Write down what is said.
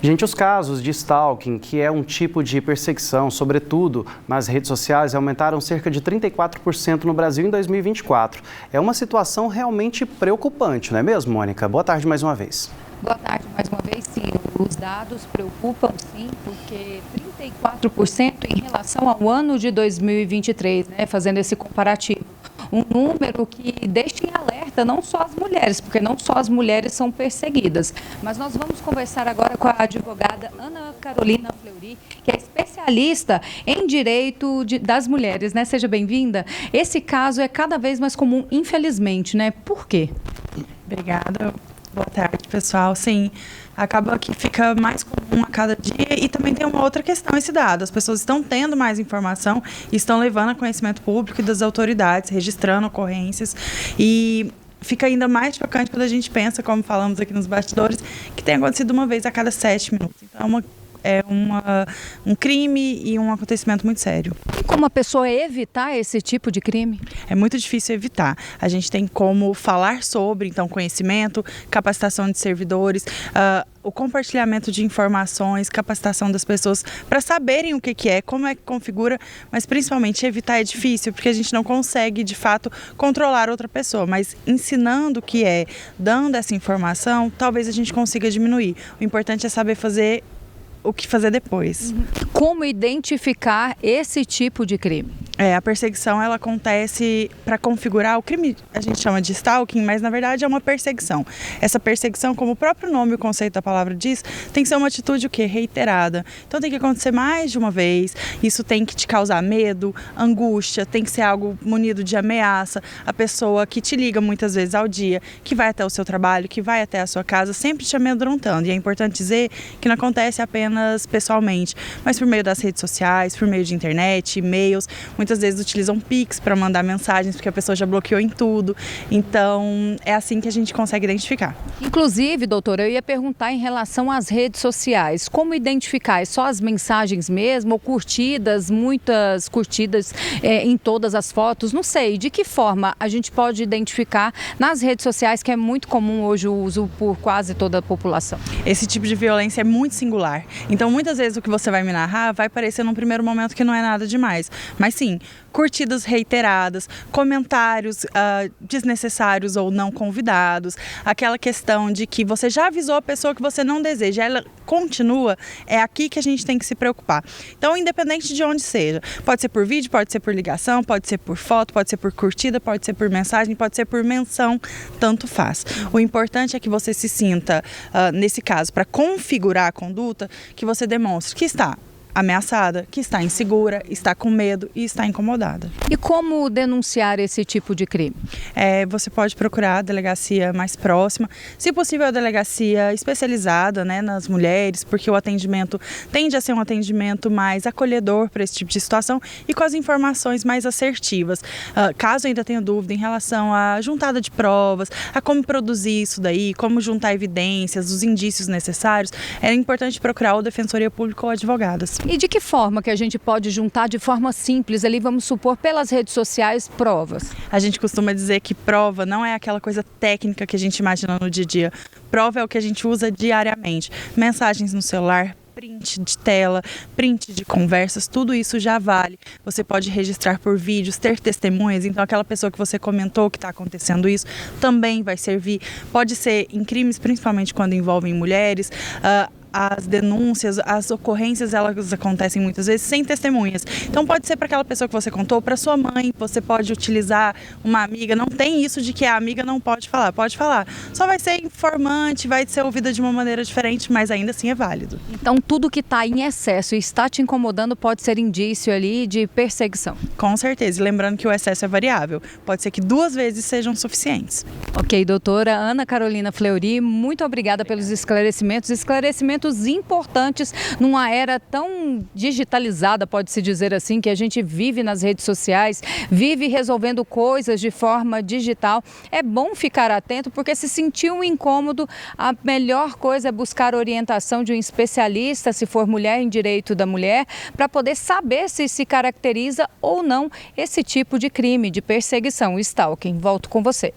Gente, os casos de stalking, que é um tipo de perseguição, sobretudo nas redes sociais, aumentaram cerca de 34% no Brasil em 2024. É uma situação realmente preocupante, não é mesmo, Mônica? Boa tarde mais uma vez. Boa tarde mais uma vez, sim. Os dados preocupam, sim, porque 34% em relação ao ano de 2023, né, fazendo esse comparativo. Um número que deixa em alerta não só as mulheres, porque não só as mulheres são perseguidas. Mas nós vamos conversar agora com a advogada Ana Carolina Fleury, que é especialista em direito das mulheres, né? Seja bem-vinda. Esse caso é cada vez mais comum, infelizmente, né? Por quê? Obrigada. Boa tarde, pessoal. Sim, acaba que fica mais comum a cada dia e também tem uma outra questão esse dado. As pessoas estão tendo mais informação e estão levando a conhecimento público e das autoridades, registrando ocorrências e fica ainda mais chocante quando a gente pensa, como falamos aqui nos bastidores, que tem acontecido uma vez a cada 7 minutos. Então, um crime e um acontecimento muito sério. E como a pessoa evitar esse tipo de crime? É muito difícil evitar. A gente tem como falar sobre, então, conhecimento, capacitação de servidores, o compartilhamento de informações, capacitação das pessoas para saberem o que é, como é que configura, mas principalmente evitar é difícil, porque a gente não consegue, de fato, controlar outra pessoa, mas ensinando o que é, dando essa informação, talvez a gente consiga diminuir. O importante é saber fazer o que fazer depois. Como identificar esse tipo de crime? A perseguição ela acontece para configurar o crime, a gente chama de stalking, mas na verdade é uma perseguição. Essa perseguição, como o próprio nome e o conceito da palavra diz, tem que ser uma atitude o quê? Reiterada. Então tem que acontecer mais de uma vez, isso tem que te causar medo, angústia, tem que ser algo munido de ameaça. A pessoa que te liga muitas vezes ao dia, que vai até o seu trabalho, que vai até a sua casa, sempre te amedrontando. E é importante dizer que não acontece apenas pessoalmente, mas por meio das redes sociais, por meio de internet, e-mails. Muitas vezes utilizam Pix para mandar mensagens, porque a pessoa já bloqueou em tudo. Então, é assim que a gente consegue identificar. Inclusive, doutora, eu ia perguntar em relação às redes sociais. Como identificar? É só as mensagens mesmo? Ou curtidas, muitas curtidas em todas as fotos? Não sei. De que forma a gente pode identificar nas redes sociais, que é muito comum hoje o uso por quase toda a população? Esse tipo de violência é muito singular. Então, muitas vezes o que você vai me narrar vai parecer num primeiro momento que não é nada demais. Mas sim, curtidas reiteradas, comentários desnecessários ou não convidados, aquela questão de que você já avisou a pessoa que você não deseja, ela continua, é aqui que a gente tem que se preocupar. Então, independente de onde seja, pode ser por vídeo, pode ser por ligação, pode ser por foto, pode ser por curtida, pode ser por mensagem, pode ser por menção, tanto faz. O importante é que você se sinta, nesse caso, para configurar a conduta, que você demonstre que está ameaçada, que está insegura, está com medo e está incomodada. E como denunciar esse tipo de crime? Você pode procurar a delegacia mais próxima, se possível a delegacia especializada, né, nas mulheres, porque o atendimento tende a ser um atendimento mais acolhedor para esse tipo de situação e com as informações mais assertivas. Caso ainda tenha dúvida em relação à juntada de provas, a como produzir isso daí, como juntar evidências, os indícios necessários, é importante procurar ou Defensoria Pública ou advogadas. E de que forma que a gente pode juntar de forma simples ali, vamos supor, pelas redes sociais, provas? A gente costuma dizer que prova não é aquela coisa técnica que a gente imagina no dia a dia. Prova é o que a gente usa diariamente. Mensagens no celular, print de tela, print de conversas, tudo isso já vale. Você pode registrar por vídeos, ter testemunhas, então aquela pessoa que você comentou que está acontecendo isso também vai servir. Pode ser em crimes, principalmente quando envolvem mulheres, as denúncias, as ocorrências, elas acontecem muitas vezes sem testemunhas. Então pode ser para aquela pessoa que você contou, para sua mãe, você pode utilizar uma amiga, não tem isso de que a amiga não pode falar. Só vai ser informante, vai ser ouvida de uma maneira diferente, mas ainda assim é válido. Então tudo que está em excesso e está te incomodando pode ser indício ali de perseguição? Com certeza, e lembrando que o excesso é variável, pode ser que 2 vezes sejam suficientes. Ok, doutora Ana Carolina Fleury, muito obrigada pelos esclarecimentos importantes numa era tão digitalizada, pode-se dizer assim, que a gente vive nas redes sociais, vive resolvendo coisas de forma digital. É bom ficar atento, porque se sentir um incômodo, a melhor coisa é buscar orientação de um especialista, se for mulher, em direito da mulher, para poder saber se caracteriza ou não esse tipo de crime, de perseguição, stalking. Volto com você.